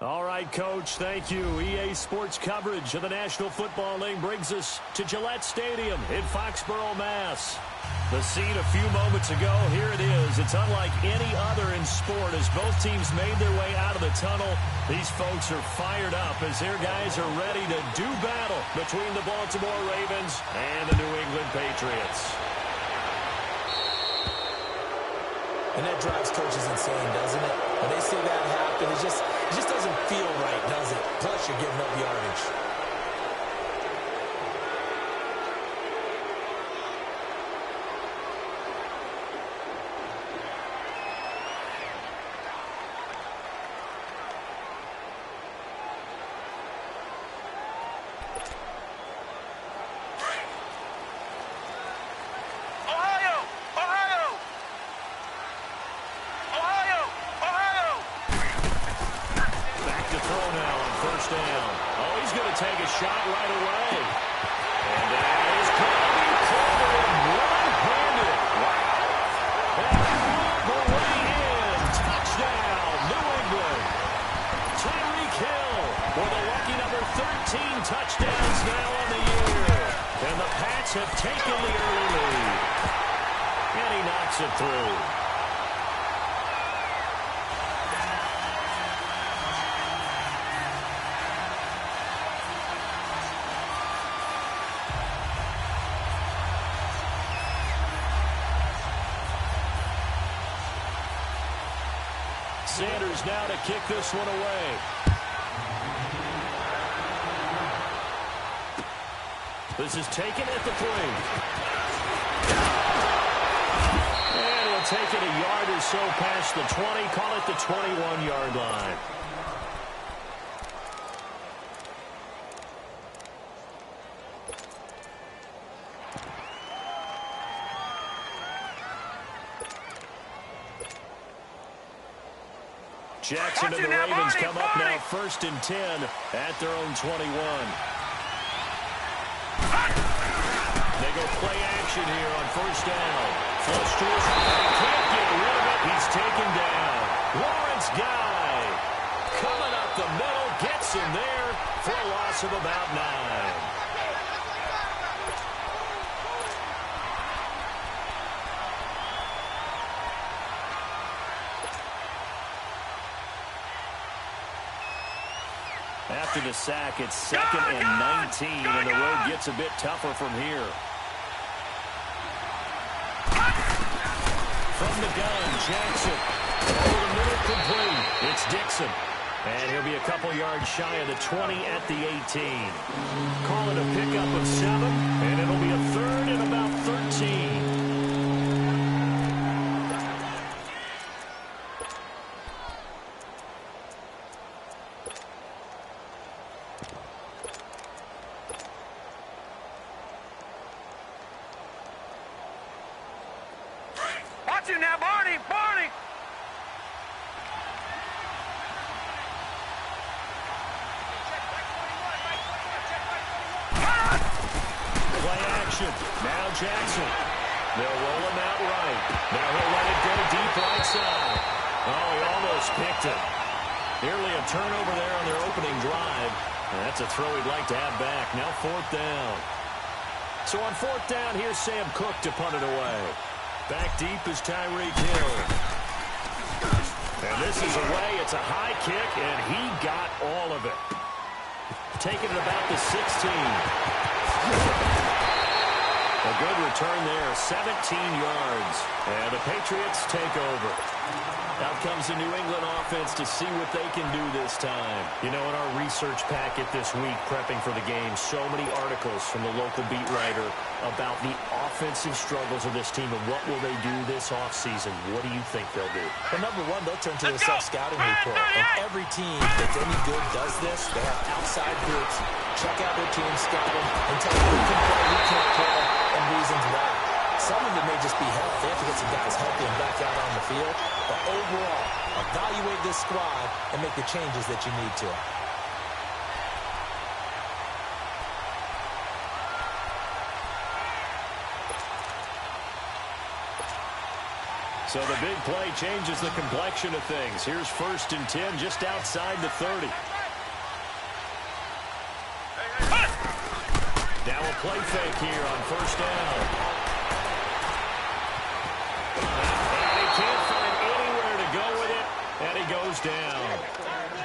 All right, Coach, thank you. EA Sports coverage of the National Football League brings us to Gillette Stadium in Foxborough, Mass. The scene a few moments ago, here it is. It's unlike any other in sport as both teams made their way out of the tunnel. These folks are fired up as their guys are ready to do battle between the Baltimore Ravens and the New England Patriots. And that drives coaches insane, doesn't it? When they see that happen, it just doesn't feel right, does it? Plus, you're giving up yardage. Take a shot right away. And that is going to be covered one-handed. Wow. And the way in. Touchdown, New England. Tyreek Hill with a lucky number 13 touchdowns now on the year. And the Pats have taken the early lead. And he knocks it through. Sanders now to kick this one away. This is taken at the 3. And we'll take it a yard or so past the 20. Call it the 21-yard line. Jackson and the Ravens come up now 1st and 10 at their own 21. They go play action here on 1st down. Flush to his right. Can't get rid of it. He's taken down. Lawrence Guy coming up the middle. Gets him there for a loss of about 9. After the sack, it's 2nd and 19, and the road gets a bit tougher from here. From the gun, Jackson. Over the middle, complete. It's Dixon. And he'll be a couple yards shy of the 20 at the 18. Call it a pickup of 7, and it'll be a 3rd and about 13. Now, Barney! Play action. Now Jackson. They'll roll him out right. Now he'll let it go deep right side. Oh, he almost picked it. Nearly a turnover there on their opening drive. And that's a throw he'd like to have back. Now 4th down. So on 4th down, here's Sam Cook to punt it away. Back deep is Tyreek Hill. And this is away. It's a high kick, and he got all of it. Taking it about the 16. A good return there, 17 yards. And the Patriots take over. Out comes the New England offense to see what they can do this time. You know, in our research packet this week, prepping for the game, so many articles from the local beat writer about the offensive struggles of this team and what will they do this offseason. What do you think they'll do? Well, number one, they'll turn to the self-scouting report. And every team that's any good does this. They have outside groups, check out their team, scout them, and tell them who can play, who can't play, and reasons why. Some of it may just be health. They have to get some guys healthy and back out on the field. But overall, evaluate this squad and make the changes that you need to. So the big play changes the complexion of things. Here's 1st and 10 just outside the 30. Now a play fake here on 1st down. And he can't find anywhere to go with it, and he goes down.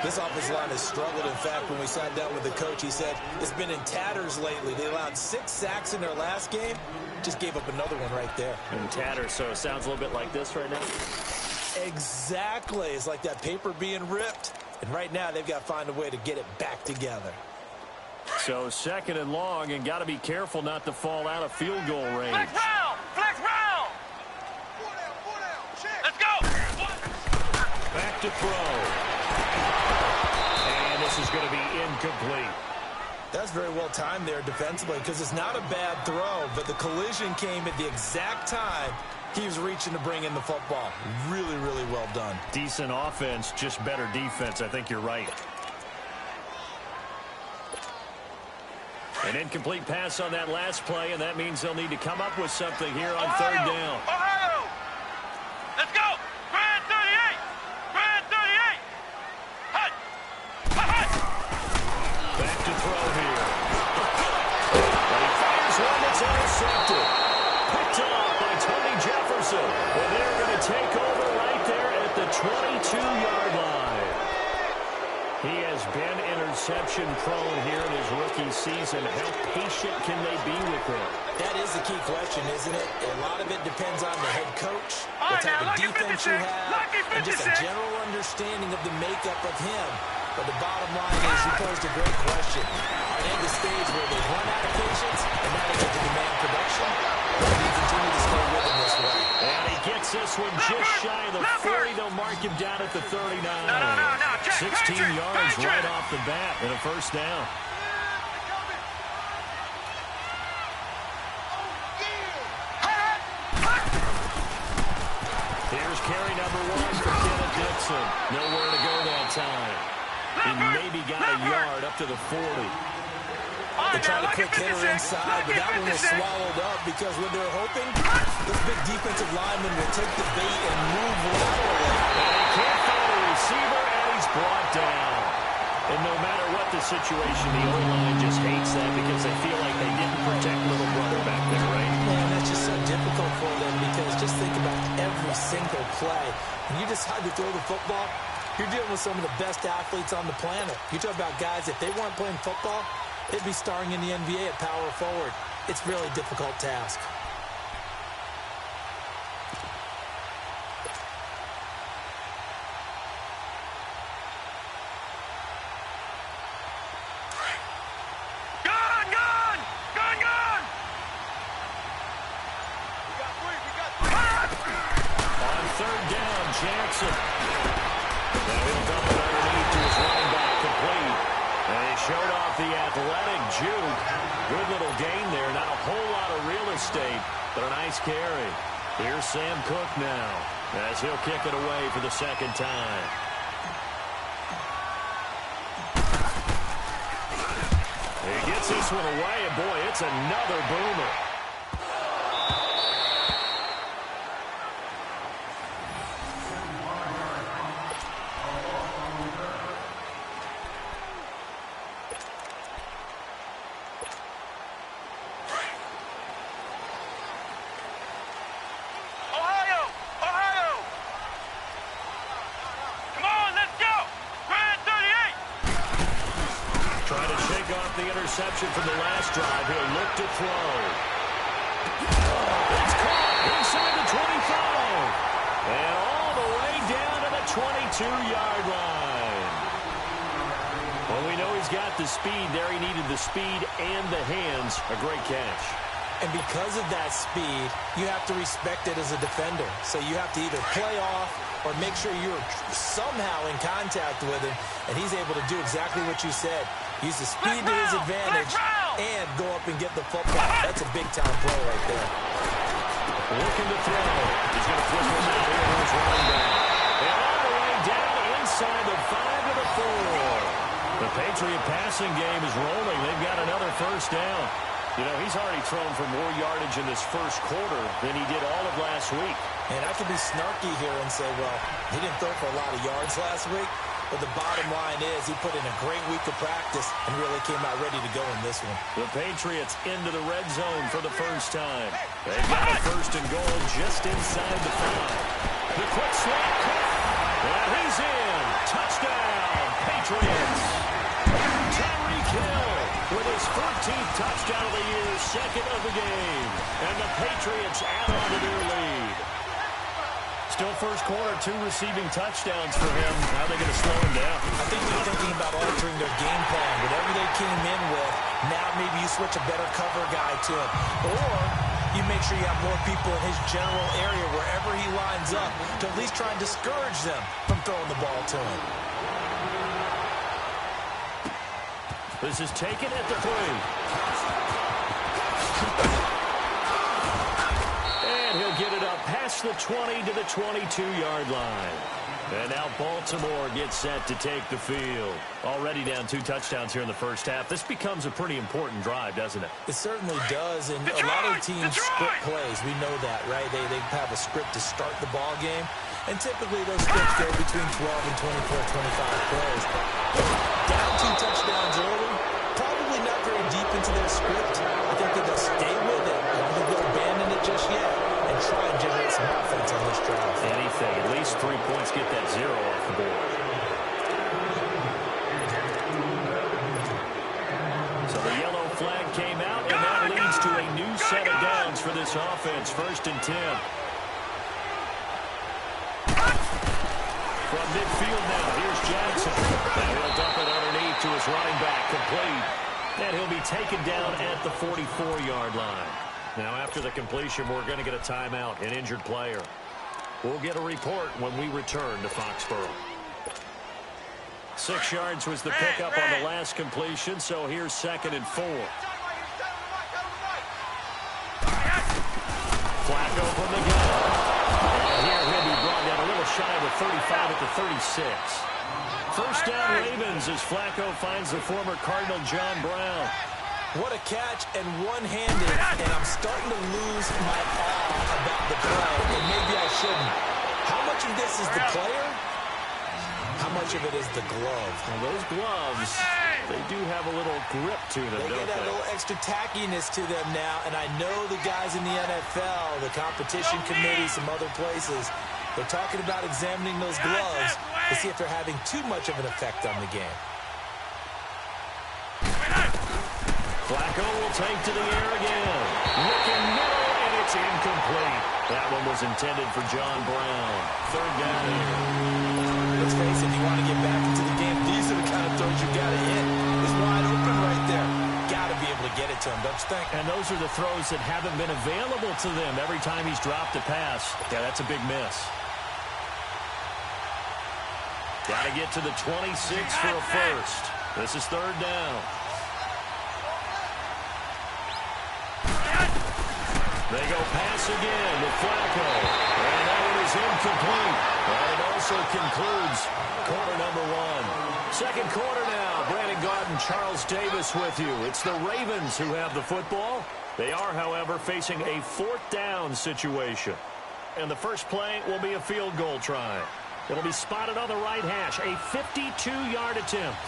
This offensive line has struggled. In fact, when we sat down with the coach, he said it's been in tatters lately. They allowed 6 sacks in their last game. Just gave up another one right there. In tatters, so it sounds a little bit like this right now. Exactly. It's like that paper being ripped. And right now, they've got to find a way to get it back together. So 2nd and long, and got to be careful not to fall out of field goal range. Flex round! Flex round! Let's go! Back to throw. And this is going to be incomplete. That's very well timed there defensively because it's not a bad throw, but the collision came at the exact time he was reaching to bring in the football. Really, really well done. Decent offense, just better defense. I think you're right. An incomplete pass on that last play, and that means they'll need to come up with something here on 3rd down. Ohio! Let's go! Brand 38! Brand 38! Hut! Hut! Back to throw here. And he fires one that's intercepted. Picked off by Tony Jefferson. And they're going to take over right there at the 22-yard line. He has been interception prone here in his rookie season. How patient can they be with him? That is the key question, isn't it? A lot of it depends on the head coach, what type of defense you have, and just a general understanding of the makeup of him. But the bottom line is you posed a great question. Are they at the stage where they've run out of patience and now they get to demand production? Or do you continue to stay with him this way? And he gets this one just shy of the 40. They'll mark him down at the 39. 16 yards right off the bat and a 1st down. Here's carry number 1 for Kenneth Dixon. Nowhere to go that time. He maybe got a yard up to the 40. They tried to quick hitter inside, but that one was swallowed up because when they're hoping, this big defensive lineman will take the bait and move laterally. And he can't find a receiver, and he's brought down. And no matter what the situation, the O-line just hates that because they feel like they didn't protect little brother back there, right? Man, that's just so difficult for them because just think about every single play. When you decide to throw the football, you're dealing with some of the best athletes on the planet. You talk about guys, if they weren't playing football, they'd be starring in the NBA at power forward. It's a really difficult task. Gun! Gun! Gun! Gun! On 3rd down, Jackson. Now he'll dump it underneath to his running back, complete. And he showed off the athletic juke. Good little gain there. Not a whole lot of real estate, but a nice carry. Here's Sam Cook now as he'll kick it away for the 2nd time. He gets this one away, and boy, it's another boomer. Interception from the last drive. He'll look to throw. It's caught inside the 25. And all the way down to the 22-yard line. Well, we know he's got the speed there. He needed the speed and the hands. A great catch. And because of that speed, you have to respect it as a defender. So you have to either play off or make sure you're somehow in contact with him. And he's able to do exactly what you said. Use the speed to his advantage and go up and get the football. That's a big-time play right there. Looking to throw. He's going to flip one out here to his running back. And all the way down inside the 5 to the 4. The Patriot passing game is rolling. They've got another 1st down. You know, he's already thrown for more yardage in this first quarter than he did all of last week. And I could be snarky here and say, well, he didn't throw for a lot of yards last week. But the bottom line is he put in a great week of practice and really came out ready to go in this one. The Patriots into the red zone for the first time. They've got a first and goal just inside the 5. The quick slant. And he's in. Touchdown, Patriots. Tyreek Hill with his 14th touchdown of the year, second of the game. And the Patriots add on to their lead. Still first quarter, 2 receiving touchdowns for him. How are they going to slow him down? I think they're thinking about altering their game plan. Whatever they came in with, now maybe you switch a better cover guy to him. Or you make sure you have more people in his general area wherever he lines up to at least try and discourage them from throwing the ball to him. This is taken at the 3. And he'll get it up past the 20 to the 22-yard line. And now Baltimore gets set to take the field. Already down 2 touchdowns here in the first half. This becomes a pretty important drive, doesn't it? It certainly does, and a lot of teams script plays. We know that, right? They have a script to start the ball game, and typically those scripts go between 12 and 24, 25 plays. Down 2 touchdowns early, probably not very deep into their script. I think that they'll stay with it. I don't think they'll abandon it just yet and try and generate some offense on this drive. Anything, at least 3 points, get that 0 off the board. So the yellow flag came out, and that leads to a new set of downs for this offense. 1st and 10. From midfield now, here's Jackson. And he'll dump it underneath to his running back, complete. And he'll be taken down at the 44-yard line. Now, after the completion, we're going to get a timeout, an injured player. We'll get a report when we return to Foxborough. 6 yards was the pickup on the last completion, so here's 2nd and 4. Flacco from the gun. And here he'll be brought down a little shy of the 35 at the 36. First down Ravens as Flacco finds the former Cardinal John Brown. What a catch and one-handed, and I'm starting to lose my awe about the play, and maybe I shouldn't. How much of this is the player? How much of it is the glove? Well, those gloves, they do have a little grip to them, They don't get that they? little extra tackiness to them now, and I know the guys in the NFL, the competition committee, some other places, they're talking about examining those gloves to see if they're having too much of an effect on the game. Flacco will take to the air again. Looking middle, and it's incomplete. That one was intended for John Brown. 3rd down. Let's face it, if you want to get back into the game, these are the kind of throws you got to hit. It's wide open right there. Got to be able to get it to him, don't you think? And those are the throws that haven't been available to them every time he's dropped a pass. Yeah, that's a big miss. Got to get to the 26 for a first. This is 3rd down. They go pass again with Flacco. And that one is incomplete. And it also concludes quarter number 1. Second quarter now. Brandon Garden, Charles Davis with you. It's the Ravens who have the football. They are, however, facing a 4th down situation. And the first play will be a field goal try. It'll be spotted on the right hash. A 52-yard attempt.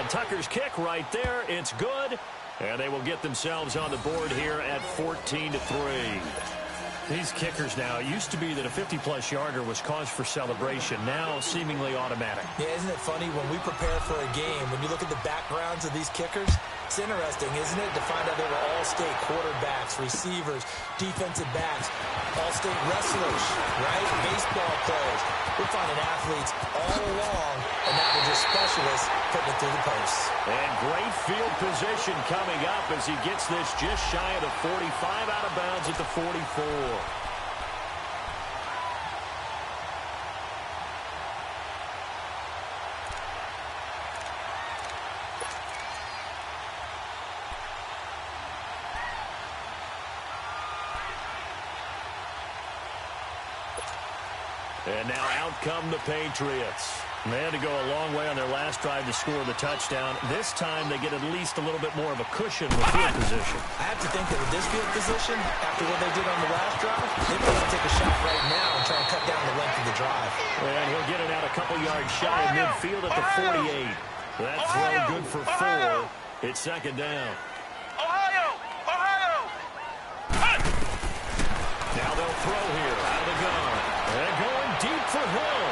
Tucker's kick right there. It's good. And they will get themselves on the board here at 14-3. These kickers now, it used to be that a 50-plus yarder was cause for celebration. Now seemingly automatic. Yeah, isn't it funny when we prepare for a game, when you look at the backgrounds of these kickers, it's interesting, isn't it, to find out they were all-state quarterbacks, receivers, defensive backs, all-state wrestlers, right? Baseball players. We're finding athletes all along, and now they're just specialists putting it through the posts. And great field position coming up as he gets this just shy of the 45, out of bounds at the 44. And now out come the Patriots. They had to go a long way on their last drive to score the touchdown. This time they get at least a little bit more of a cushion with field position. I have to think that with this field position, after what they did on the last drive, they might want to take a shot right now and try and cut down the length of the drive. And he'll get it out a couple yards shy of midfield at the 48. That throw good for 4. It's second down. Ohio! Now they'll throw here out of the gun. And going deep for Hill.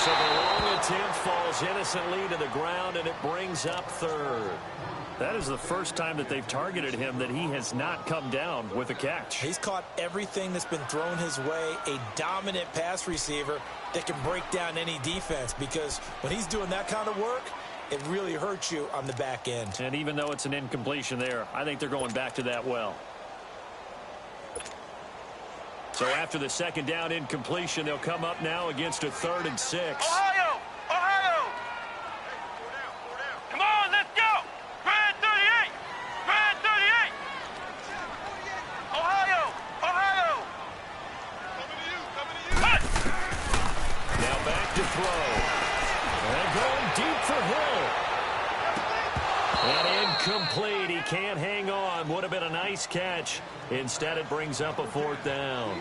So the long attempt falls innocently to the ground, and it brings up 3rd. That is the first time that they've targeted him that he has not come down with a catch. He's caught everything that's been thrown his way, a dominant pass receiver that can break down any defense, because when he's doing that kind of work, it really hurts you on the back end. And even though it's an incompletion there, I think they're going back to that well. So after the second down incompletion, they'll come up now against a 3rd and 6. Ohio! Come on, let's go! Grand 38! Grand 38! Ohio! Coming to you! Now back to throw. And going deep for Hill. And incomplete. He can't hang on. Would have been a nice catch. Instead, it brings up a 4th down.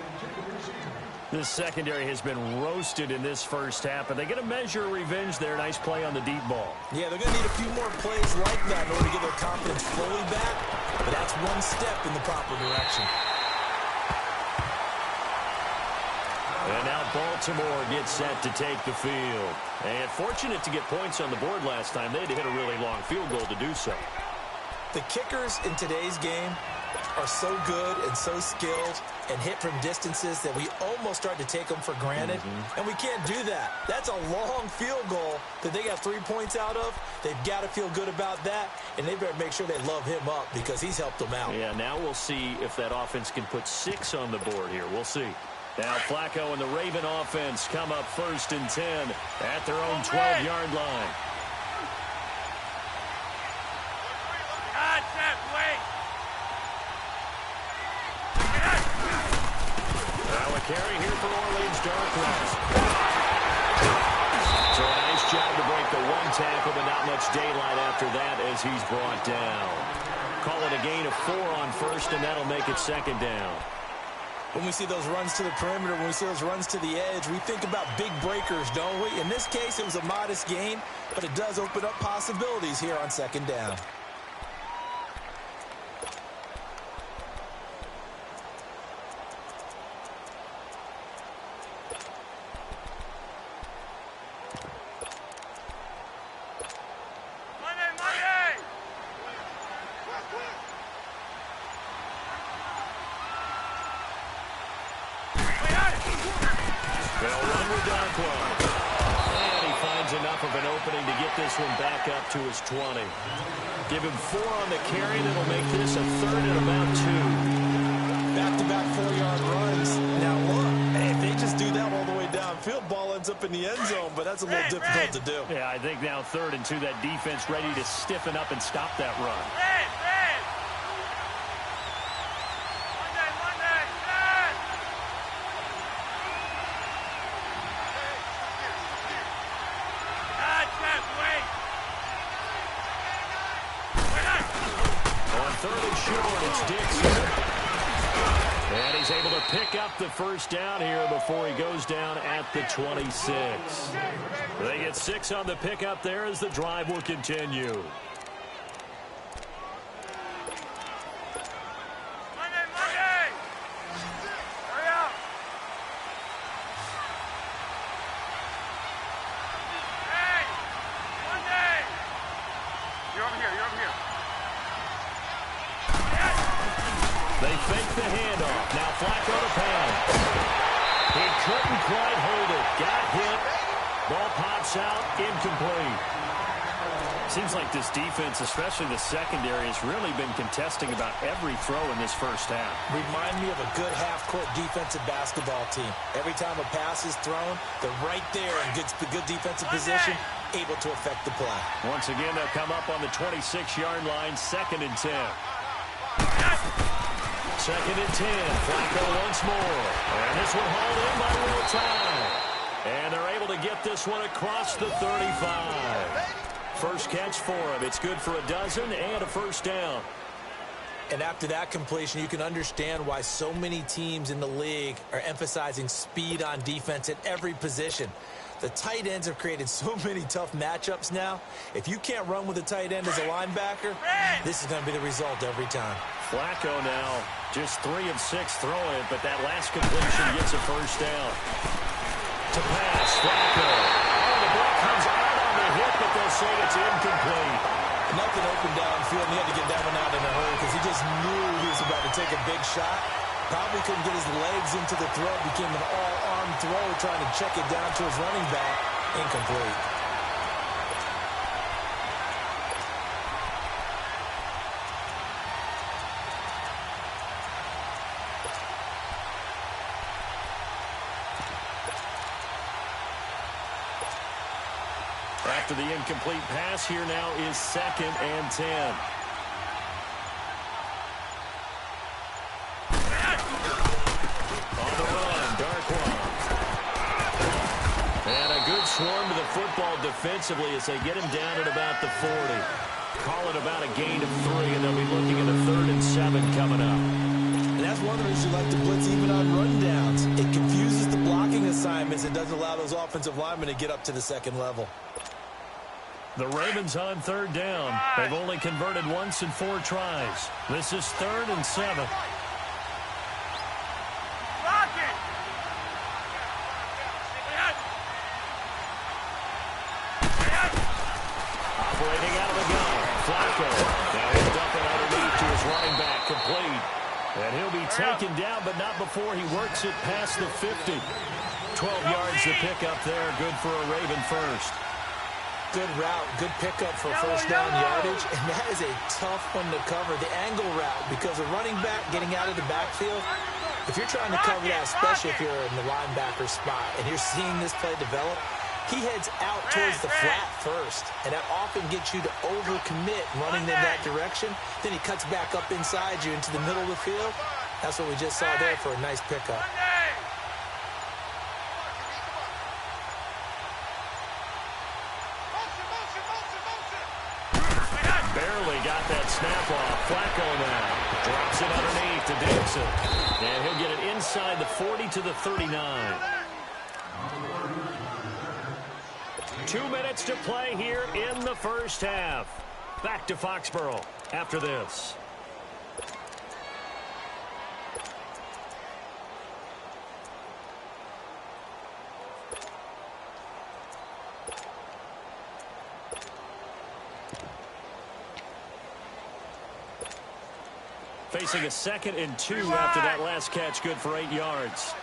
This secondary has been roasted in this first half, but they get a measure of revenge there. Nice play on the deep ball. Yeah, they're going to need a few more plays like that in order to get their confidence fully back, but that's one step in the proper direction. And now Baltimore gets set to take the field. And fortunate to get points on the board last time. They had to hit a really long field goal to do so. The kickers in today's game are so good and so skilled and hit from distances that we almost start to take them for granted. And we can't do that. That's a long field goal that they got 3 points out of. They've got to feel good about that, and they better make sure they love him up because he's helped them out. Yeah, now we'll see if that offense can put 6 on the board here. We'll see. Now Flacco and the Raven offense come up 1st and 10 at their own 12-yard line. Now a carry here for Orleans Darkness. So a nice job to break the 1 tackle, but not much daylight after that as he's brought down. Call it a gain of 4 on 1st, and that'll make it 2nd down. When we see those runs to the perimeter, when we see those runs to the edge, we think about big breakers, don't we? In this case, it was a modest gain, but it does open up possibilities here on 2nd down. And he finds enough of an opening to get this one back up to his 20. Give him 4 on the carry. That'll make this a 3rd and about 2. Back-to-back 4-yard runs. Now look, hey, if they just do that all the way downfield, ball ends up in the end zone, but that's a little difficult to do. Yeah, I think now 3rd and 2, that defense ready to stiffen up and stop that run. And he's able to pick up the 1st down here before he goes down at the 26. They get 6 on the pickup there as the drive will continue. They fake the handoff. Now Flacco to pound. He couldn't quite hold it. Got hit. Ball pops out. Incomplete. Seems like this defense, especially the secondary, has really been contesting about every throw in this first half. Remind me of a good half-court defensive basketball team. Every time a pass is thrown, they're right there in good defensive position, able to affect the play. Once again, they'll come up on the 26-yard line, 2nd and 10. 2nd and 10. Flacco once more. And this one hauled in by real time. And they're able to get this one across the 35. First catch for him. It's good for a dozen and a first down. And after that completion, you can understand why so many teams in the league are emphasizing speed on defense at every position. The tight ends have created so many tough matchups now. If you can't run with a tight end as a linebacker, this is going to be the result every time. Flacco now just 3 of 6 throwing, but that last completion gets a first down. To pass, Flacco. Oh, the ball comes out on the hit, but they'll say it's incomplete. Nothing open downfield, and he had to get that one out in a hurry because he just knew he was about to take a big shot. Probably couldn't get his legs into the throw. Became an all-arm throw, trying to check it down to his running back. Incomplete. After the incomplete pass, here now is 2nd and 10. On the run, Darkwa. And a good swarm to the football defensively as they get him down at about the 40. Call it about a gain of 3, and they'll be looking at a 3rd and 7 coming up. And that's one of the reasons you like to blitz even on rundowns. It confuses the blocking assignments. It doesn't allow those offensive linemen to get up to the second level. The Ravens on 3rd down. They've only converted once in 4 tries. This is 3rd and 7. Operating out of the gun. Flacco. Now he'll dump it underneath to his running back. Complete. And he'll be taken down, but not before he works it past the 50. 12 yards to pick up there. Good for a Raven first. Good route, good pickup for first down yardage, and that is a tough one to cover, the angle route, because a running back getting out of the backfield, if you're trying to cover that, especially if you're in the linebacker spot, and you're seeing this play develop, he heads out towards the flat first, and that often gets you to overcommit running in that direction. Then he cuts back up inside you into the middle of the field. That's what we just saw there for a nice pickup. Barely got that snap off. Flacco now drops it underneath to Dixon. And he'll get it inside the 40 to the 39. 2 minutes to play here in the first half. Back to Foxborough after this. Facing a 2nd and 2 after that last catch, good for 8 yards.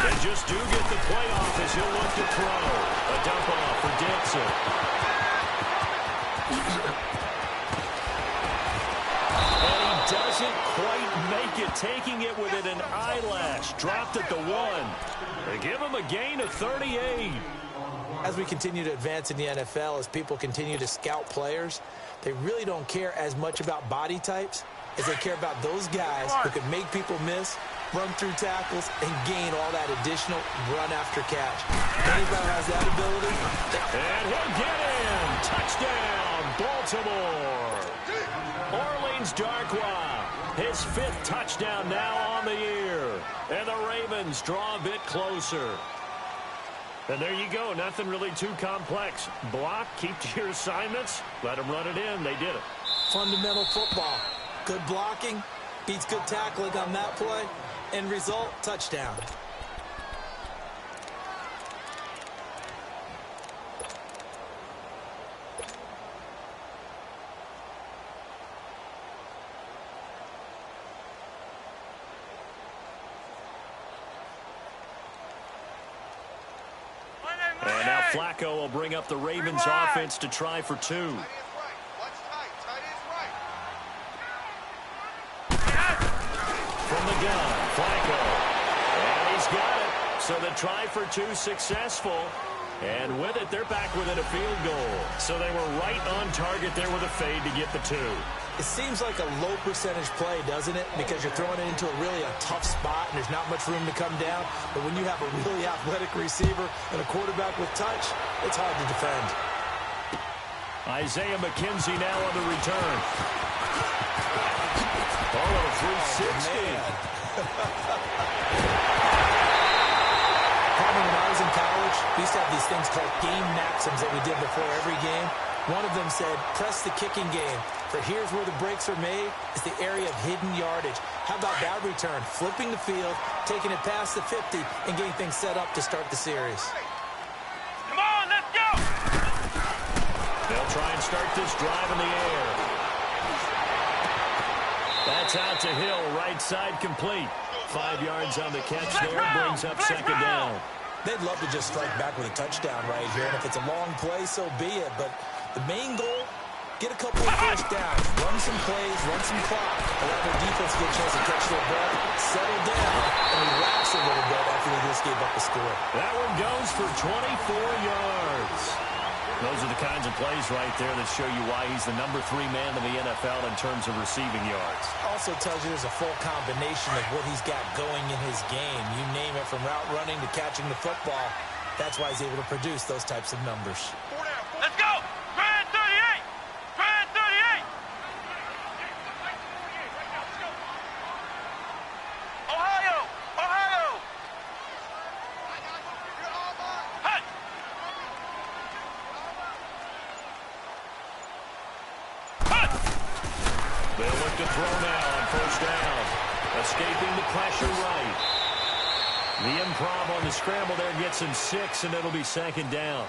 They just do get the play off as he'll look to throw. A dump off for Dixon. Doesn't quite make it, taking it within an eyelash. Dropped at the 1. They give him a gain of 38. As we continue to advance in the NFL, as people continue to scout players, they really don't care as much about body types as they care about those guys who can make people miss, run through tackles, and gain all that additional run after catch. Anybody who has that ability. And he'll get in. Touchdown, Baltimore. Orleans Darkwa, his 5th touchdown now on the year. And the Ravens draw a bit closer. And there you go. Nothing really too complex. Block, keep to your assignments, let them run it in. They did it. Fundamental football. Good blocking, beats good tackling on that play. End result, touchdown. And now Flacco will bring up the Ravens offense to try for 2. From the gun, Flacco. And he's got it. So the try for 2 successful. And with it, they're back within a field goal. So they were right on target there with a fade to get the 2. It seems like a low percentage play, doesn't it? Because you're throwing it into a tough spot and there's not much room to come down. But when you have a really athletic receiver and a quarterback with touch, it's hard to defend. Isaiah McKenzie now on the return. Oh, 360. When I was in college, we used to have these things called game maxims that we did before every game. One of them said, press the kicking game. For here's where the breaks are made, is the area of hidden yardage. How about that return? Flipping the field, taking it past the 50, and getting things set up to start the series. Come on, let's go! They'll try and start this drive in the air. That's out to Hill, right side complete. 5 yards on the catch there, brings up second down. They'd love to just strike back with a touchdown right here, and if it's a long play, so be it. But the main goal, get a couple of first downs, run some plays, run some clock, allow their defense to get a chance to catch their breath, settle down, and relax a little bit after they just gave up a score. That one goes for 24 yards. Those are the kinds of plays right there that show you why he's the number 3 man in the NFL in terms of receiving yards. Also tells you there's a full combination of what he's got going in his game. You name it, from route running to catching the football. That's why he's able to produce those types of numbers. Let's go! Grand 38! Grand 38! Ohio! Ohio! Hut! Hut! They'll look to throw now on first down. Escaping the pressure right. The improv on the scramble there gets him 6, and it'll be second down.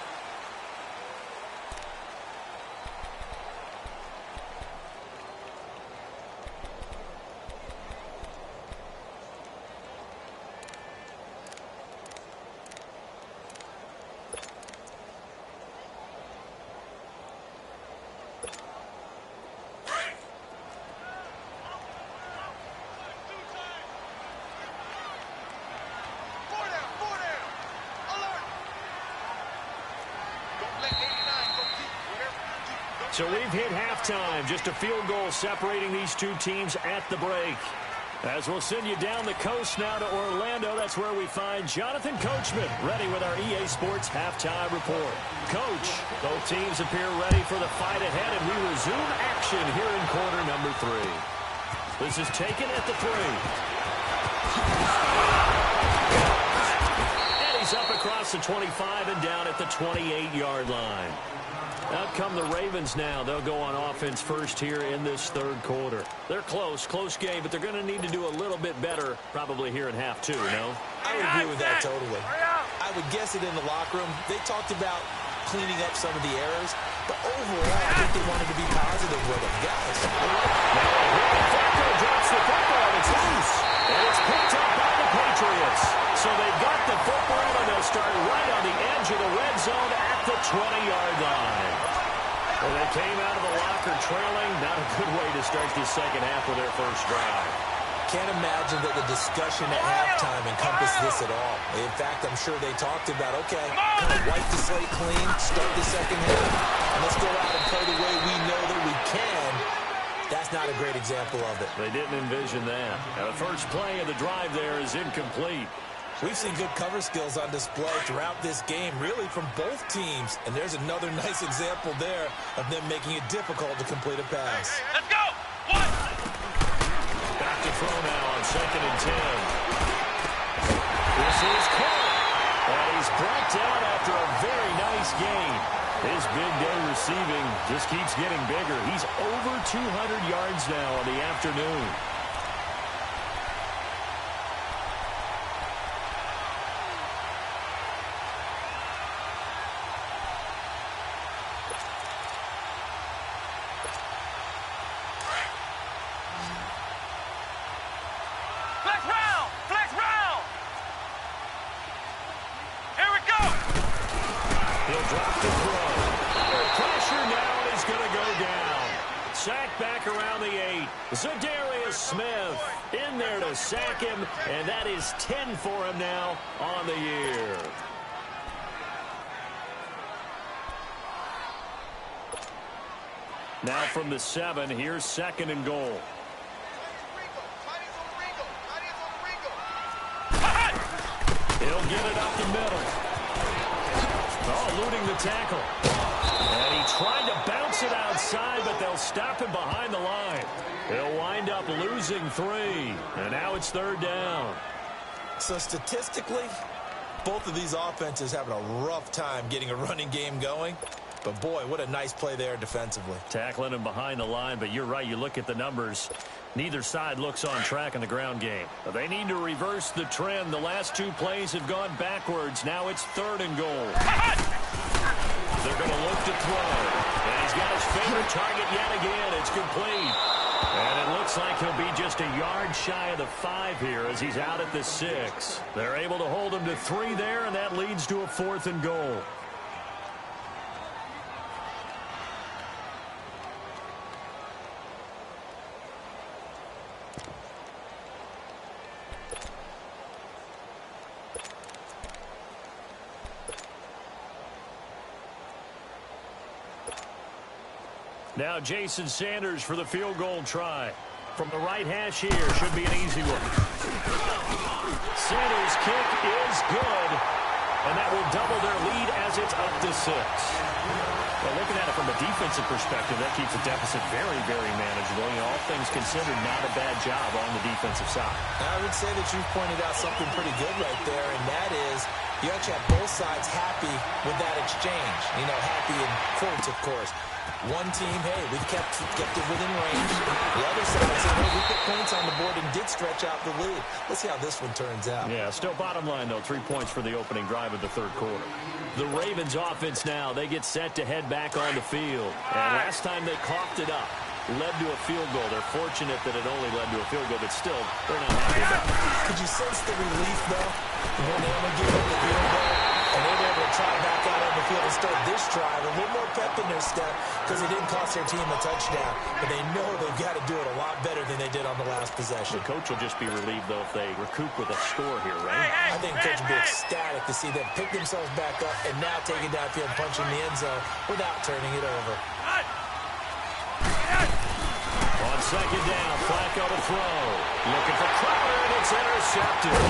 So we've hit halftime. Just a field goal separating these two teams at the break. As we'll send you down the coast now to Orlando, that's where we find Jonathan Coachman, ready with our EA Sports halftime report. Coach, both teams appear ready for the fight ahead, and we resume action here in quarter number 3. This is taken at the 3. And he's up across the 25 and down at the 28-yard line. Out come the Ravens now. They'll go on offense first here in this third quarter. They're close game, but they're going to need to do a little bit better probably here in half 2, no? I would agree with that totally. I would guess it in the locker room. They talked about cleaning up some of the errors, but overall, I think they wanted to be positive with it. Guys. Flacco drops the football. It's loose. And it's picked up by the Patriots. So they've got the football, and they'll start right on the edge of the red zone at the 20-yard line. Well, they came out of the locker trailing. Not a good way to start this second half with their first drive. Can't imagine that the discussion at halftime encompassed this at all. In fact, I'm sure they talked about, okay, kind of wipe the slate clean, start the second half, and let's go out and play the way we know that we can. That's not a great example of it. They didn't envision that. Now, the first play of the drive there is incomplete. We've seen good cover skills on display throughout this game, really from both teams. And there's another nice example there of them making it difficult to complete a pass. Let's go! One! Back to throw now on 2nd and 10. This is caught. And he's brought down after a very nice game. His big day receiving just keeps getting bigger. He's over 200 yards now on the afternoon. Flex round! Flex round! Here we go! He'll drop the throw. Under pressure now, and he's going to go down. Sacked back around the 8. Zadarius Smith in there to sack him, and that is 10 for him now on the year. Now from the 7, here's 2nd and goal. He'll get it up the middle. Oh, eluding the tackle. And he tried to bounce it outside, but they'll stop him behind the line. He'll wind up losing 3. And now it's 3rd down. So statistically, both of these offenses having a rough time getting a running game going. But, boy, what a nice play there defensively. Tackling him behind the line, but you're right. You look at the numbers. Neither side looks on track in the ground game. But they need to reverse the trend. The last 2 plays have gone backwards. Now it's 3rd and goal. They're going to look to throw. And he's got his favorite target yet again. It's complete. And it looks like he'll be just a yard shy of the 5 here as he's out at the 6. They're able to hold him to 3 there, and that leads to a 4th and goal. Now Jason Sanders for the field goal try. From the right hash here, should be an easy one. Sanders' kick is good, and that will double their lead as it's up to 6. Well, looking at it from a defensive perspective, that keeps the deficit very, very manageable. You know, all things considered, not a bad job on the defensive side. I would say that you've pointed out something pretty good right there, and that is you actually have both sides happy with that exchange. You know, happy in quotes, of course. One team, hey, we've kept it within range. The other side said, hey, we put points on the board and did stretch out the lead. Let's see how this one turns out. Yeah, still bottom line, though, 3 points for the opening drive of the 3rd quarter. The Ravens offense now, they get set to head back on the field. And last time they coughed it up, led to a field goal. They're fortunate that it only led to a field goal, but still, they're not happy about it. Could you sense the relief, though, when they only give up the field goal? And they were able to try back out on the field and start this drive. A little more pep in their step because it didn't cost their team a touchdown. But they know they've got to do it a lot better than they did on the last possession. The coach will just be relieved, though, if they recoup with a score here, right? I think coach will be ecstatic to see them pick themselves back up and now take it downfield and punch in the end zone without turning it over. On 2nd down, Flacco to throw. Looking for Crowder, and it's intercepted.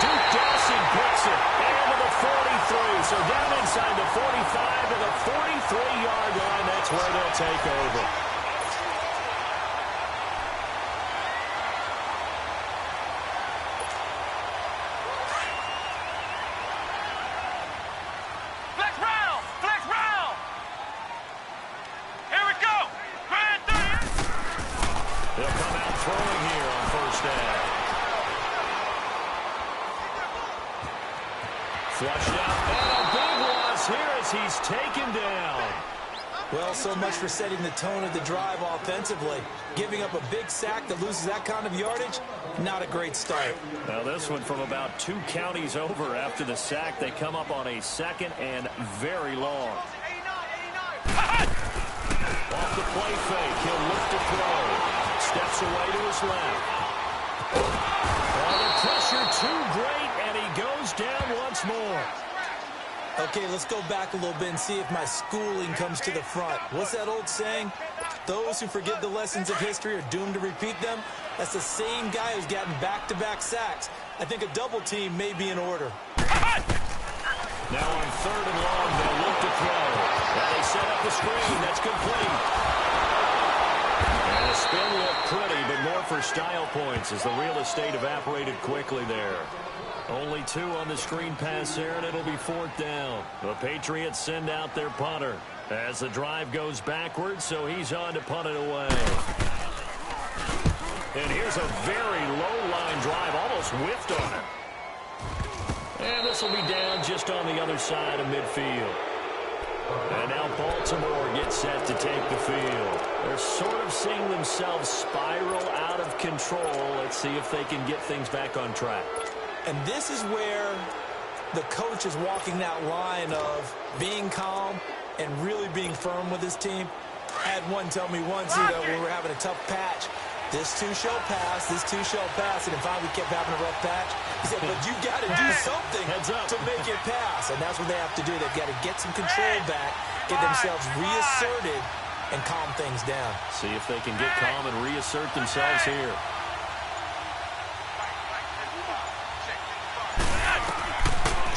Duke Dawson picks it. And to the 43. So down inside the 45 to the 43-yard line. That's where they'll take over. Flex round! Flex round! Here we go! Grand 30! They'll come out throwing here on 1st down. Flushed out, and a big loss here as he's taken down. Well, so much for setting the tone of the drive offensively. Giving up a big sack that loses that kind of yardage, not a great start. Now this one from about 2 counties over after the sack. They come up on a 2nd and very long. Off the play fake, he'll look to throw. Steps away to his left. Oh, the pressure too great, and he goes down once more. Okay, let's go back a little bit and see if my schooling comes to the front. What's that old saying? Those who forget the lessons of history are doomed to repeat them. That's the same guy who's gotten back-to-back sacks. I think a double team may be in order. Now on 3rd and long, they'll look to throw. Now they set up the screen. That's complete. And the spin looked pretty, but more for style points as the real estate evaporated quickly there. Only 2 on the screen pass there, and it'll be 4th down. The Patriots send out their punter as the drive goes backwards, so he's on to punt it away. And here's a very low-line drive, almost whiffed on it. And this will be down just on the other side of midfield. And now Baltimore gets set to take the field. They're sort of seeing themselves spiral out of control. Let's see if they can get things back on track. And this is where the coach is walking that line of being calm and really being firm with his team. I had one tell me once, when we were having a tough patch, this too shall pass, this too shall pass. And if we kept having a rough patch, he said, but you got to do something to make it pass. And that's what they have to do. They've got to get some control back, get themselves reasserted, and calm things down. See if they can get calm and reassert themselves here.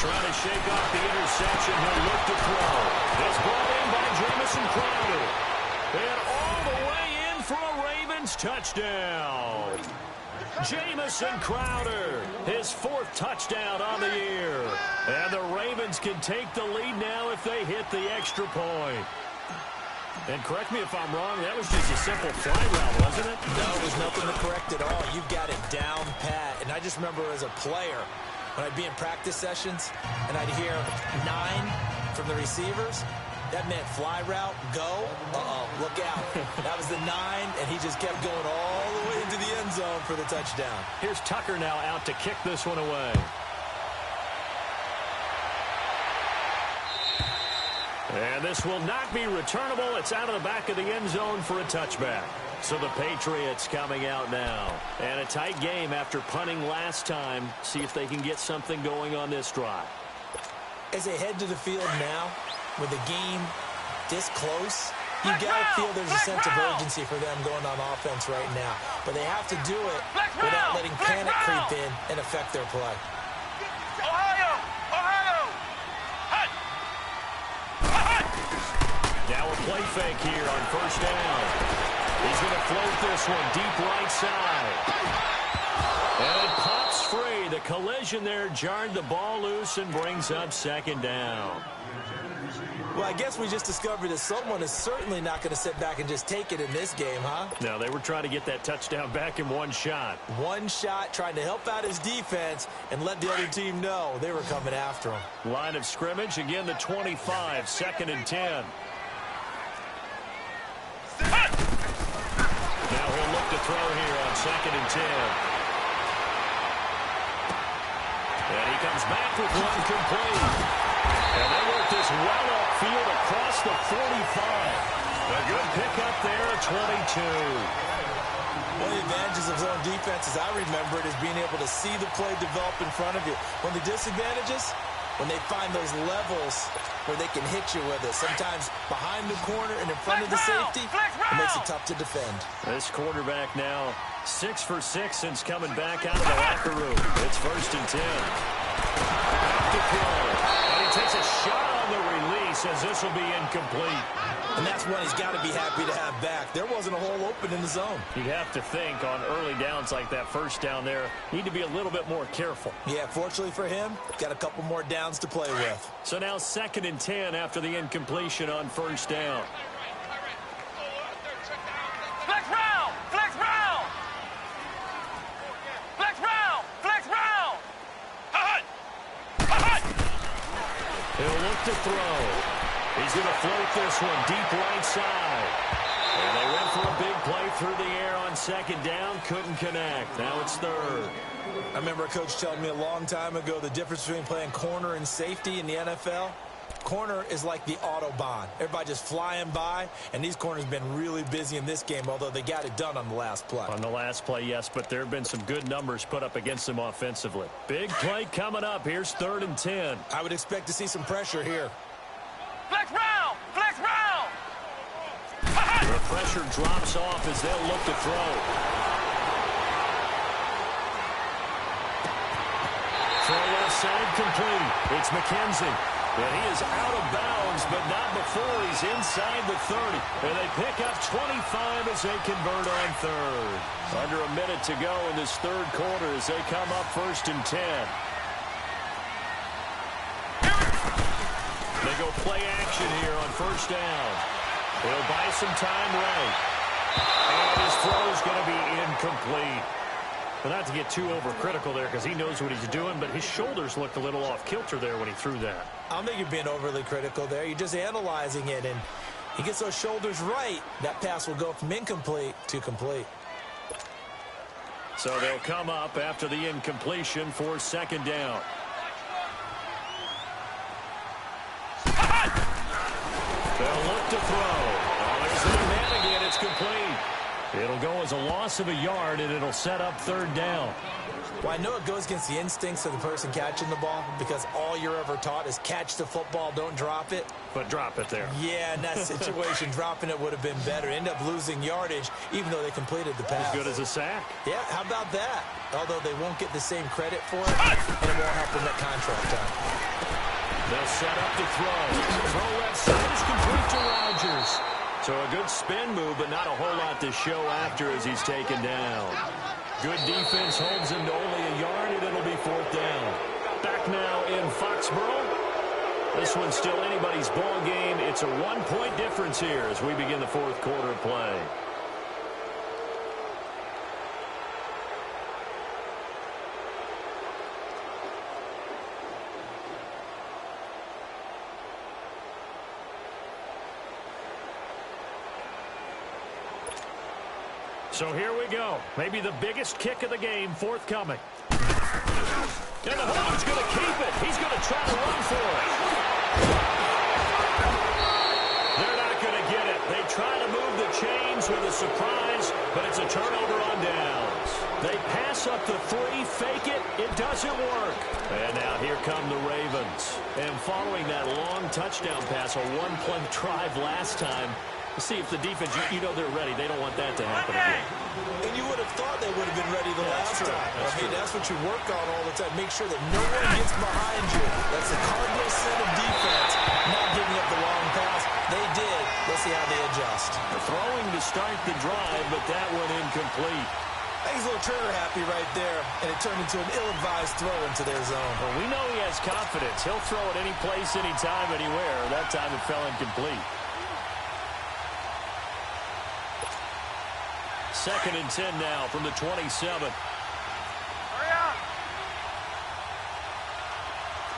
Trying to shake off the interception. He'll look to throw. It's brought in by Jamison Crowder. And all the way in for a Ravens touchdown. Jamison Crowder, his 4th touchdown on the year. And the Ravens can take the lead now if they hit the extra point. And correct me if I'm wrong, that was just a simple fly route, wasn't it? No, there's nothing to correct at all. You've got it down pat. And I just remember as a player, when I'd be in practice sessions and I'd hear 9 from the receivers, that meant fly route, go, look out. That was the 9, and he just kept going all the way into the end zone for the touchdown. Here's Tucker now out to kick this one away. And this will not be returnable. It's out of the back of the end zone for a touchback. So the Patriots coming out now. And a tight game after punting last time. See if they can get something going on this drive. As they head to the field now, with the game this close, you got to feel there's a sense of urgency for them going on offense right now. But they have to do it without letting panic creep in and affect their play. Now a play fake here on first down. He's going to float this one deep right side. And it pops free. The collision there jarred the ball loose and brings up 2nd down. Well, I guess we just discovered that someone is certainly not going to sit back and just take it in this game, huh? No, they were trying to get that touchdown back in one shot. One shot, trying to help out his defense and let the other team know they were coming after him. Line of scrimmage, again the 25, 2nd and 10. Now he'll look to throw here on 2nd and 10. And he comes back with one complete. And they work this well upfield across the 45. A good pickup there at 22. One of the advantages of zone defense, as I remember it, is being able to see the play develop in front of you. One of the disadvantages, when they find those levels where they can hit you with it. Sometimes behind the corner and in front of the safety, it makes it tough to defend. This quarterback now 6 for 6 since coming back out of the locker room. It's 1st and 10. Back to throw. And he takes a shot on the release as this will be incomplete. And that's one he's got to be happy to have back. There wasn't a hole open in the zone. You'd have to think on early downs like that first down there, need to be a little bit more careful. Yeah, fortunately for him, got a couple more downs to play with. So now 2nd and 10 after the incompletion on first down. Flex round! Flex round! Flex round! Flex round! He'll look to throw. He's going to float this one deep right side. And they went for a big play through the air on 2nd down. Couldn't connect. Now it's 3rd. I remember a coach telling me a long time ago the difference between playing corner and safety in the NFL. Corner is like the Autobahn. Everybody just flying by, and these corners have been really busy in this game, although they got it done on the last play. On the last play, yes, but there have been some good numbers put up against them offensively. Big play coming up. Here's 3rd and 10. I would expect to see some pressure here. Flex round! Flex round! The pressure drops off as they'll look to throw. Throw left side complete. It's McKenzie. And he is out of bounds, but not before he's inside the 30. And they pick up 25 as they convert on 3rd. Under a minute to go in this 3rd quarter as they come up 1st and 10. They go play action here on first down. He'll buy some time right. And his throw is going to be incomplete. Well, not to get too overcritical there because he knows what he's doing, but his shoulders looked a little off kilter there when he threw that. I don't think you're being overly critical there. You're just analyzing it, and he gets those shoulders right. That pass will go from incomplete to complete. So they'll come up after the incompletion for 2nd down. They'll look to throw. Oh, there's the man again. It's complete. It'll go as a loss of a yard, and it'll set up third down. Well, I know it goes against the instincts of the person catching the ball because all you're ever taught is catch the football, don't drop it. But drop it there. Yeah, in that situation, dropping it would have been better. End up losing yardage, even though they completed the pass. As good as a sack. Yeah, how about that? Although they won't get the same credit for it, and it won't help them at contract time. They'll set up to throw. Throw left side is complete to Rodgers. So a good spin move, but not a whole lot to show after as he's taken down. Good defense holds him to only a yard, and it'll be fourth down. Back now in Foxborough. This one's still anybody's ball game. It's a one-point difference here as we begin the fourth quarter of play. So here we go. Maybe the biggest kick of the game forthcoming. And the holder's going to keep it. He's going to try to run for it. They're not going to get it. They try to move the chains with a surprise, but it's a turnover on downs. They pass up the three, fake it. It doesn't work. And now here come the Ravens. And following that long touchdown pass, a one-play drive last time, see if the defense, you know they're ready. They don't want that to happen again. And you would have thought they would have been ready the last time. That's what you work on all the time. Make sure that no one gets behind you. That's the cardinal sin of defense, not giving up the long pass. They did. Let's see how they adjust. The throwing to start the drive, but that one incomplete. He's a little trigger happy right there, and it turned into an ill-advised throw into their zone. Well, we know he has confidence. He'll throw it any place, anytime, anywhere. That time it fell incomplete. 2nd and 10 now from the 27. Hurry up.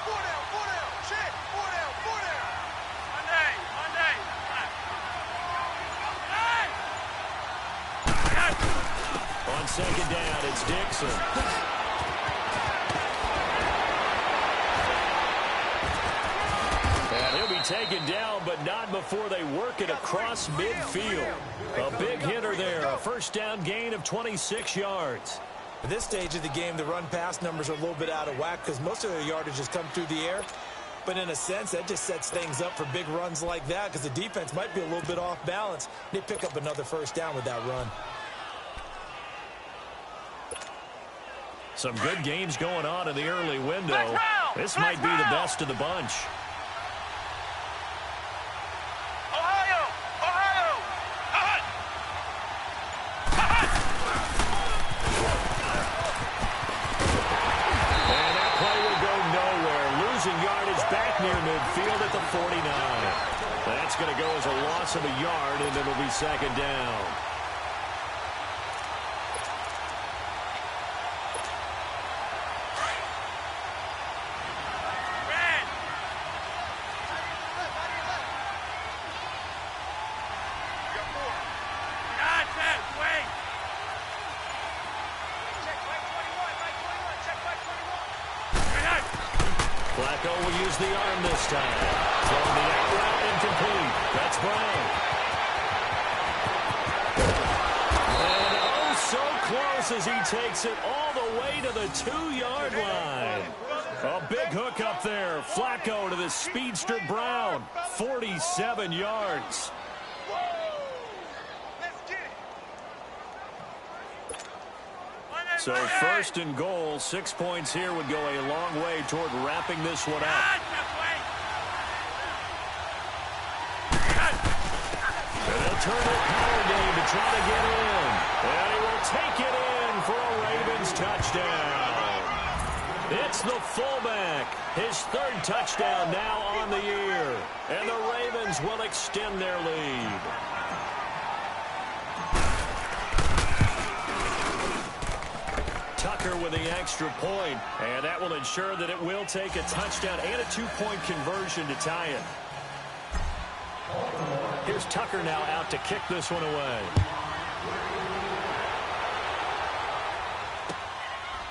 4 down. Check. 4 down. Monday. On 2nd down, it's Dixon. And he'll be taken down, but not before they work it across midfield. A big hitter there, a first down gain of 26 yards. At this stage of the game, the run-pass numbers are a little bit out of whack because most of their yardage has come through the air. But in a sense, that just sets things up for big runs like that because the defense might be a little bit off balance. They pick up another first down with that run. Some good games going on in the early window. This might be the best of the bunch. Near midfield at the 49. That's going to go as a loss of a yard, and it'll be 2nd down. Flacco will use the arm this time. Throwing the out route incomplete. That's Brown. And oh, so close as he takes it all the way to the 2-yard line. A big hook up there. Flacco to the speedster Brown. 47 yards. So 1st and goal, 6 points here would go a long way toward wrapping this one up. And they'll turn it power game to try to get in. And he will take it in for a Ravens touchdown. It's the fullback. His 3rd touchdown now on the year. And the Ravens will extend their lead. Tucker with the extra point, and that will ensure that it will take a touchdown and a 2-point conversion to tie it. Here's Tucker now out to kick this one away.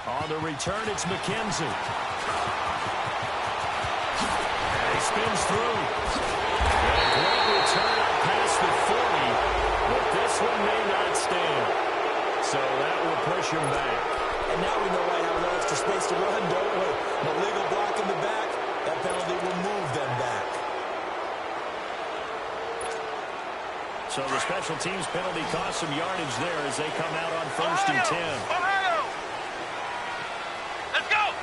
On the return, it's McKenzie. And he spins through. And a great return out past the 40, but this one may not stand. So the special teams penalty cost some yardage there as they come out on 1st and 10. Let's go.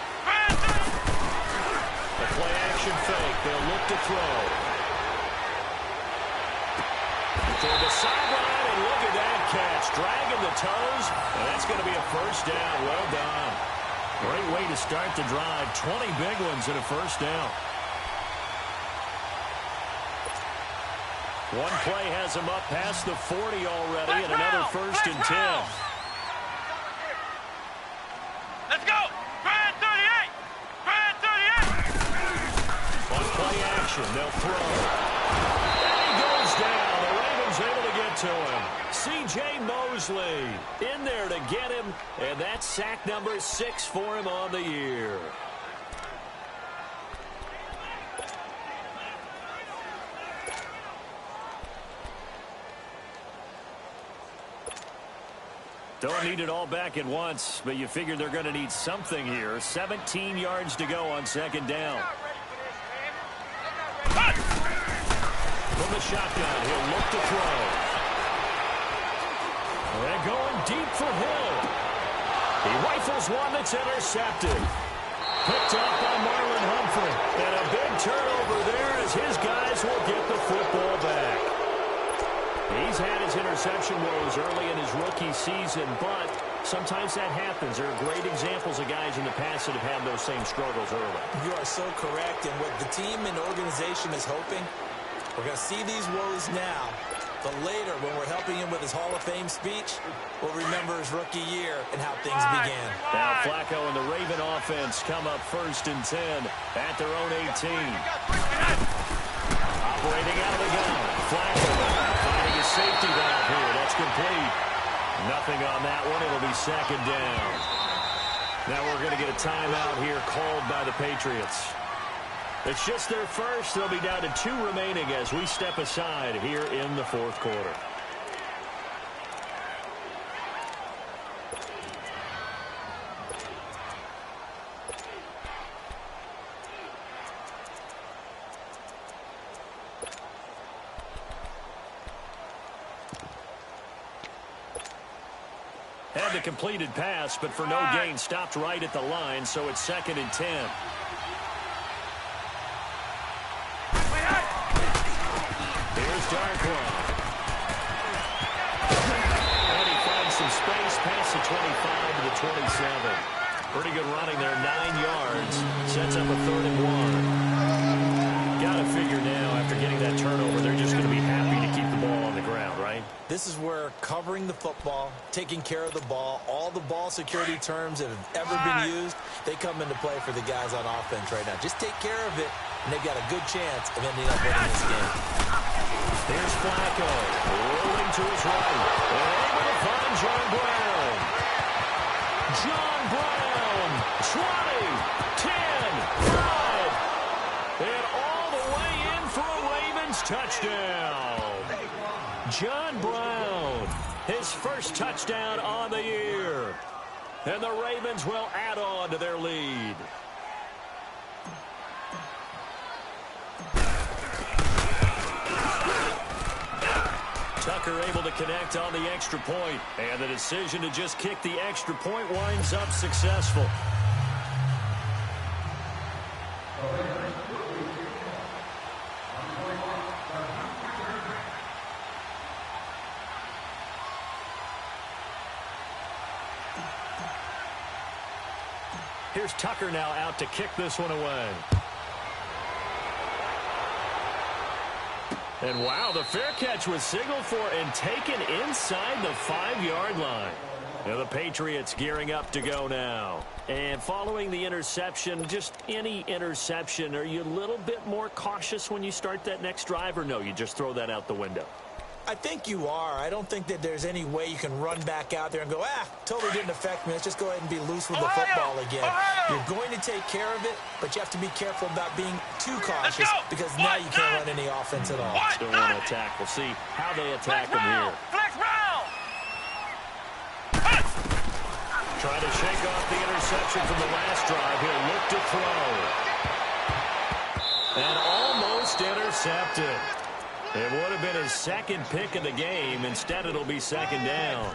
The play action fake. They'll look to throw. To the sideline, and look at that catch. Dragging the toes, and that's going to be a first down. Well done. Great way to start the drive. 20 big ones and a first down. One play has him up past the 40 already, and another 1st and 10. Let's go. Grand 38. Grand 38. On play action, they'll throw. And he goes down. The Ravens able to get to him. C.J. Mosley in there to get him, and that's sack number 6 for him on the year. Don't need it all back at once, but you figure they're going to need something here. 17 yards to go on 2nd down. From the shotgun, he'll look to throw. They're going deep for Hill. He rifles one that's intercepted. Picked up by Marlon Humphrey. And a big turnover there as his guys will get the football back. He's had his interception woes early in his rookie season, but sometimes that happens. There are great examples of guys in the past that have had those same struggles early. You are so correct, and what the team and organization is hoping, we're going to see these woes now, but later when we're helping him with his Hall of Fame speech, we'll remember his rookie year and how things began. Now Flacco and the Raven offense come up 1st and 10 at their own 18. Operating out of the gun. Flacco finding a safety valve here. That's complete. Nothing on that one. It'll be 2nd down. Now we're going to get a timeout here called by the Patriots. It's just their first. They'll be down to 2 remaining as we step aside here in the 4th quarter. Had the completed pass, but for no gain, stopped right at the line, so it's 2nd and 10. Here's Darkwa. And he finds some space past the 25 to the 27. Pretty good running there, 9 yards. Sets up a 3rd and 1. Got to figure now, after getting that turnover, they're just going to be happy to keep the ball on the ground, right? This is where covering the football, taking care of the ball, all the ball security terms that have ever been used, they come into play for the guys on offense right now. Just take care of it, and they've got a good chance of ending up winning this game. There's Flacco, rolling to his right, and able to find John Brown. John Brown, 20, 10, 5, and all the way in for a Ravens touchdown. John Brown, his first touchdown on the year. And the Ravens will add on to their lead. Tucker able to connect on the extra point, and the decision to just kick the extra point winds up successful. Here's Tucker now out to kick this one away. And wow, the fair catch was signaled for and taken inside the 5-yard line. Now the Patriots gearing up to go now. And following the interception, just any interception, are you a little bit more cautious when you start that next drive, or no, you just throw that out the window? I think you are. I don't think that there's any way you can run back out there and go, totally didn't affect me. Let's just go ahead and be loose with the football again. You're going to take care of it, but you have to be careful about being too cautious because now you can't run any offense at all. Still want to attack. We'll see how they attack them here. Flex round. Trying to shake off the interception from the last drive. He'll look to throw. And almost intercepted. It would have been his second pick of the game. Instead, it'll be second down.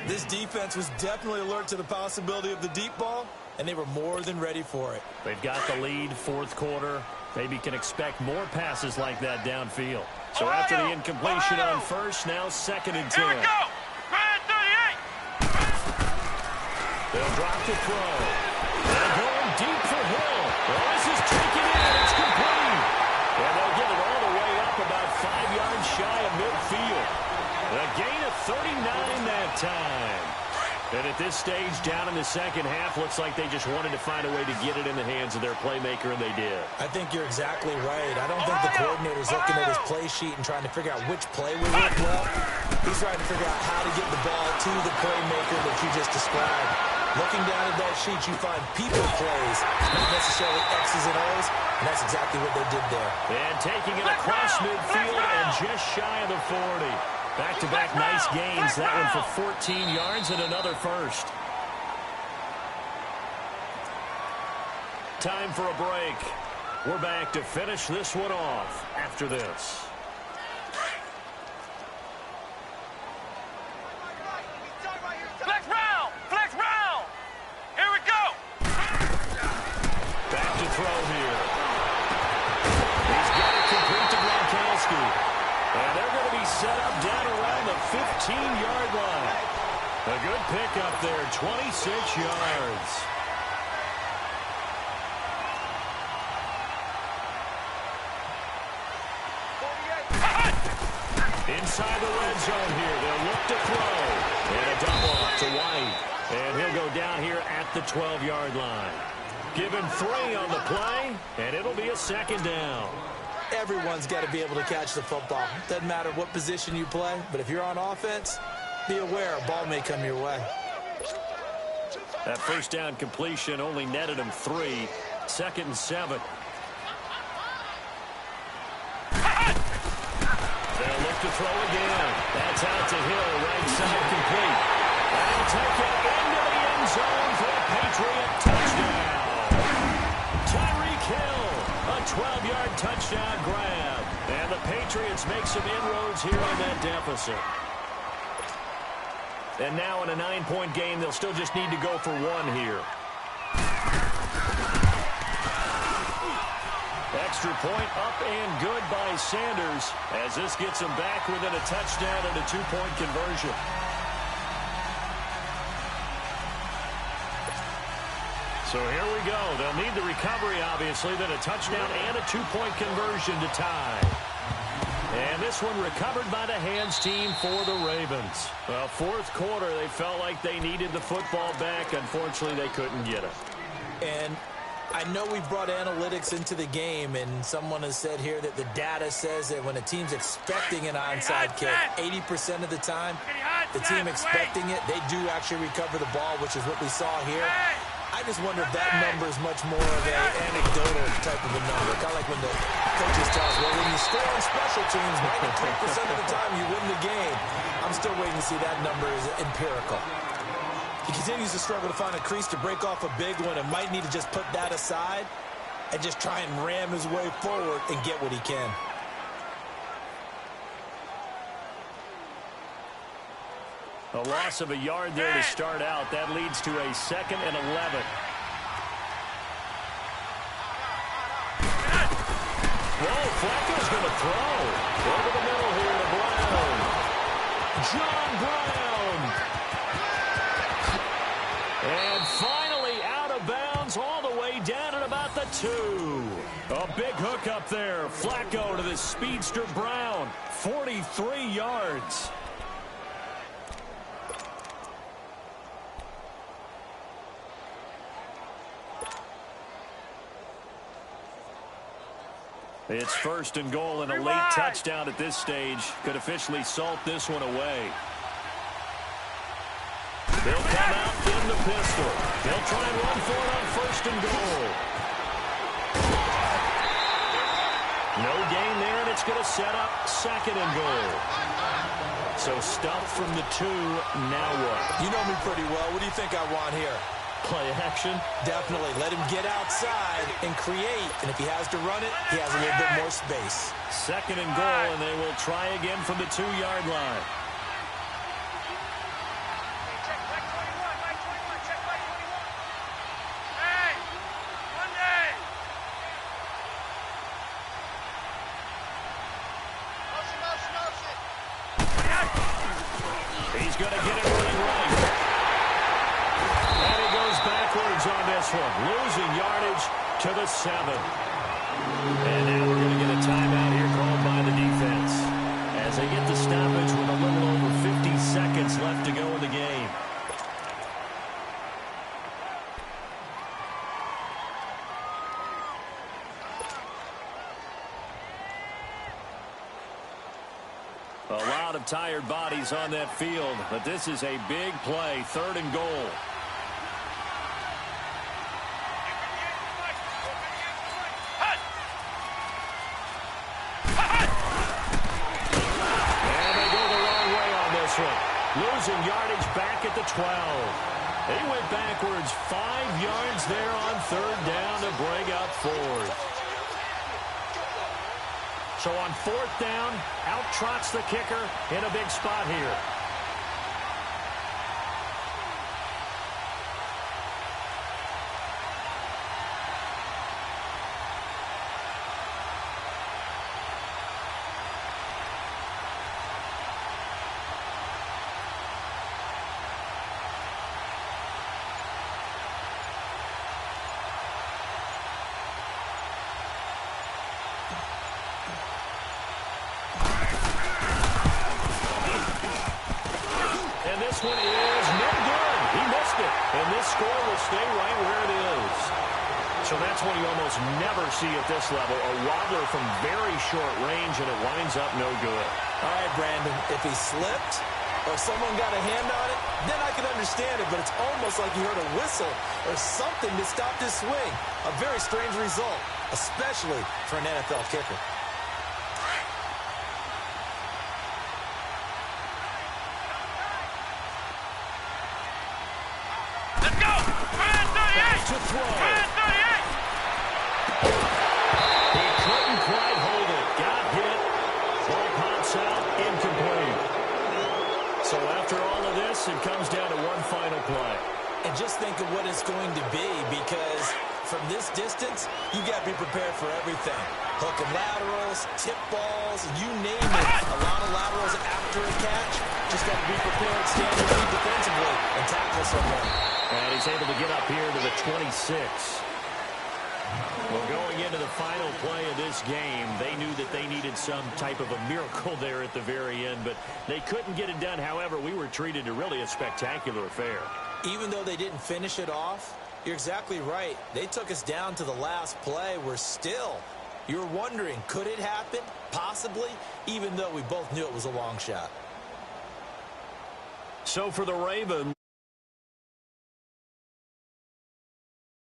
This defense was definitely alert to the possibility of the deep ball, and they were more than ready for it. They've got the lead, fourth quarter. Maybe can expect more passes like that downfield. So after the incompletion on first, now second and 10. Here we go. Grand 38. They'll drop to throw. They're going deep for Hill. Well, this is taken in. It's complete. And they'll get it all the way up about 5 yards shy of midfield. A gain of 39 that time. And at this stage, down in the second half, looks like they just wanted to find a way to get it in the hands of their playmaker, and they did. I think you're exactly right. I don't think the coordinator's looking at his play sheet and trying to figure out which play will work well. He's trying to figure out how to get the ball to the playmaker that you just described. Looking down at that sheet, you find people plays, not necessarily X's and O's, and that's exactly what they did there. And taking it across midfield and just shy of the 40. Back-to-back nice gains. That one for 14 yards and another first. Time for a break. We're back to finish this one off after this. Flex round. Flex round. Here we go. Back to throw here. He's got it complete to Gronkowski. And they're going to be set up down around the 15-yard line. A good pickup there, 26 yards. Inside the red zone here, they'll look to throw. And a double off to White. And he'll go down here at the 12-yard line. Give him 3 on the play, and it'll be a second down. Everyone's got to be able to catch the football. Doesn't matter what position you play, but if you're on offense, be aware a ball may come your way. That first down completion only netted him 3. Second and 7. They'll look to throw again. That's out to Hill, right side complete. That'll take it into the end zone for a Patriot touchdown. Tyreek Hill, a 12-yard touchdown grab. And the Patriots make some inroads here on that deficit. And now in a 9-point game, they'll still just need to go for 1 here. Extra point up and good by Sanders as this gets him back within a touchdown and a 2-point conversion. So here we go. They'll need the recovery, obviously, then a touchdown and a 2-point conversion to tie. And this one recovered by the hands team for the Ravens. Well, fourth quarter, they felt like they needed the football back. Unfortunately, they couldn't get it. And I know we've brought analytics into the game, and someone has said here that the data says that when a team's expecting an onside kick, 80% of the time, the team expecting it, they do actually recover the ball, which is what we saw here. I just wonder if that number is much more of an anecdotal type of a number. Kind of like when the coaches tell us, well, when you score on special teams, 93% of the time you win the game. I'm still waiting to see that number is empirical. He continues to struggle to find a crease to break off a big one and might need to just put that aside and just try and ram his way forward and get what he can. A loss of a yard there to start out. That leads to a 2nd and 11. Whoa, Flacco's going to throw. Over the middle here to Brown. John Brown. And finally out of bounds all the way down at about the 2. A big hook up there. Flacco to the speedster Brown. 43 yards. It's 1st and goal, and a late touchdown at this stage could officially salt this one away. They'll come out in the pistol. They'll try and run for it on 1st and goal. No gain there, and it's going to set up 2nd and goal. So stuff from the 2, now what? You know me pretty well. What do you think I want here? Play action. Definitely. Let him get outside and create. And if he has to run it, he has a little bit more space. 2nd and goal, and they will try again from the 2-yard line. Check back 21, back 21, check back 21. Hey, one day. Motion. He's going to get it running right. And he goes backwards on this one, losing yardage to the 7. And now we're going to get a timeout here called by the defense as they get the stoppage with a little over 50 seconds left to go in the game. A lot of tired bodies on that field, but this is a big play, 3rd and goal. And they go the wrong way on this one. Losing yardage back at the 12. They went backwards 5 yards there on 3rd down to bring up 4th. So on 4th down, out trots the kicker in a big spot here. This one is no good. He missed it. And this score will stay right where it is. So that's what you almost never see at this level. A wobbler from very short range, and it winds up no good. All right, Brandon, if he slipped or someone got a hand on it, then I can understand it. But it's almost like you heard a whistle or something that stopped his swing. A very strange result, especially for an NFL kicker. Let's go! Brand 38! Back to throw. Brand 38! He couldn't quite hold it. Got hit. Ball pops out. Incomplete. So after all of this, it comes down to one final play. And just think of what it's going to be, because from this distance, you got to be prepared for everything. Hook and laterals, tip balls, you name it. A lot of laterals after a catch. Just got to be prepared, stand your feet defensively, and tackle someone. And he's able to get up here to the 26. Well, going into the final play of this game, they knew that they needed some type of a miracle there at the very end, but they couldn't get it done. However, we were treated to really a spectacular affair. Even though they didn't finish it off, you're exactly right. They took us down to the last play. We're still, you're wondering, could it happen? Possibly, even though we both knew it was a long shot. So for the Ravens,